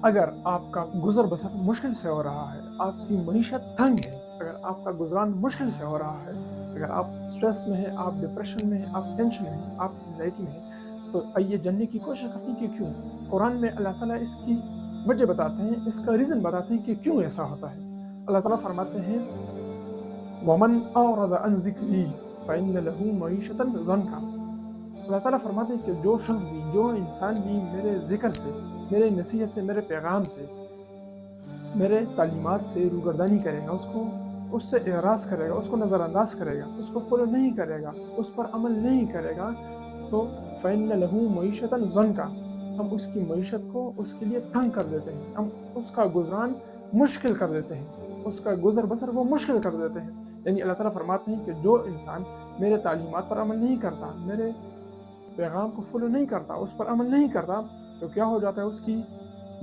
اگر آپ کا گزر بسر مشکل سے ہو رہا ہے، آپ کی معیشت تنگ ہے، اگر آپ کا گزران مشکل سے ہو رہا ہے، اگر آپ سٹریس میں ہیں، آپ ڈپریشن میں ہیں، آپ ٹینشن میں ہیں، آپ انزائٹی میں ہیں، تو آئیے جاننے کی کوشش کرتے ہیں کہ کیوں۔ قرآن میں اللہ تعالیٰ اس کی وجہ بتاتے ہیں، اس کا ریزن بتاتے ہیں کہ کیوں ایسا ہوتا ہے۔ اللہ تعالیٰ فرماتے ہیں وَمَنْ أَعْرَضَ عَنْ ذِكْرِي فَإِنَّ لَهُ مَعِيشَةً ضَنْكَ۔ اللہ تعالیٰ فرماتے ہیں کہ جو شخص بھی، جو انسان بھی میرے ذکر سے، میرے نصیحت سے، میرے پیغام سے، میرے تعلیمات سے روگردانی کرے گا، اس سے اعراض کرے گا، اس کو نظر انداز کرے گا، اس کو فالو نہیں کرے گا، اس پر عمل نہیں کرے گا، تو فَإِنَّ لَهُ مَعِيشَةً ضَنْكَ، ہم اس کی معیشت کو اس کے لیے تنگ کر دیتے ہیں، ہم اس کا گزران مشکل کر دیتے ہیں، اس کا گزر بسر وہ مشکل کر دیتے ہیں۔ یعنی اللہ تعالیٰ فرماتے ہیں کہ جو انسان میرے تعلیمات پر عمل نہیں کرتا، میرے پیغام کو فالو نہیں کرتا، اس پر عمل نہیں کرتا، تو کیا ہو جاتا ہے، اس کی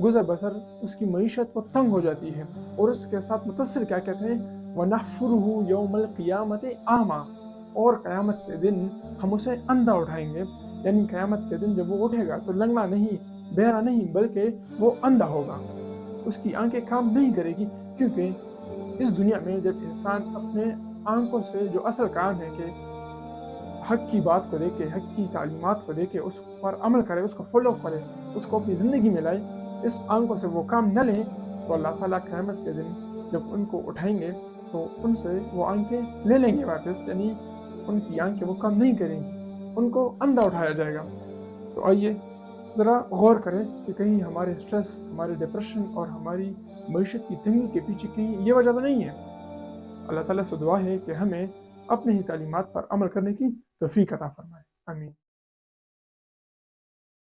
گزر بسر، اس کی معیشت وہ تنگ ہو جاتی ہے۔ اور اس کے ساتھ متصل کیا کہتے ہیں، وَنَحْشُرُهُ يَوْمَ الْقِيَامَةِ أَعْمَى، اور قیامت کے دن ہم اسے اندھا اٹھائیں گے۔ یعنی قیامت کے دن جب وہ اٹھے گا تو لنگڑا نہیں، بہرا نہیں، بلکہ وہ اندھا ہوگا، اس کی آنکھیں کام نہیں کرے گی، کیونکہ اس دنیا میں جب انسان اپنے آنکھوں سے جو اصل کام ہے کہ حق کی بات کو لے کے، حق کی تعلیمات کو لے کے اس پر عمل کرے، اس کو فالو کرے، اس کو اپنی زندگی میں لائے، اس آنکھوں سے وہ کام نہ لیں، تو اللہ تعالیٰ قیامت کے دن جب ان کو اٹھائیں گے تو ان سے وہ آنکھیں لے لیں گے واپس، یعنی ان کی آنکھیں وہ کام نہیں کریں گی، ان کو اندھا اٹھایا جائے گا۔ تو آئیے ذرا غور کریں کہ کہیں ہمارے سٹریس، ہمارے ڈپریشن اور ہماری معیشت کی تنگی کے پیچھے کہیں یہ وجہ تو نہیں ہے۔ اللہ تعالیٰ سے دعا ہے کہ ہمیں اپنے ہی تعلیمات پر عمل کرنے کی توفیق عطا فرمائے۔ آمین۔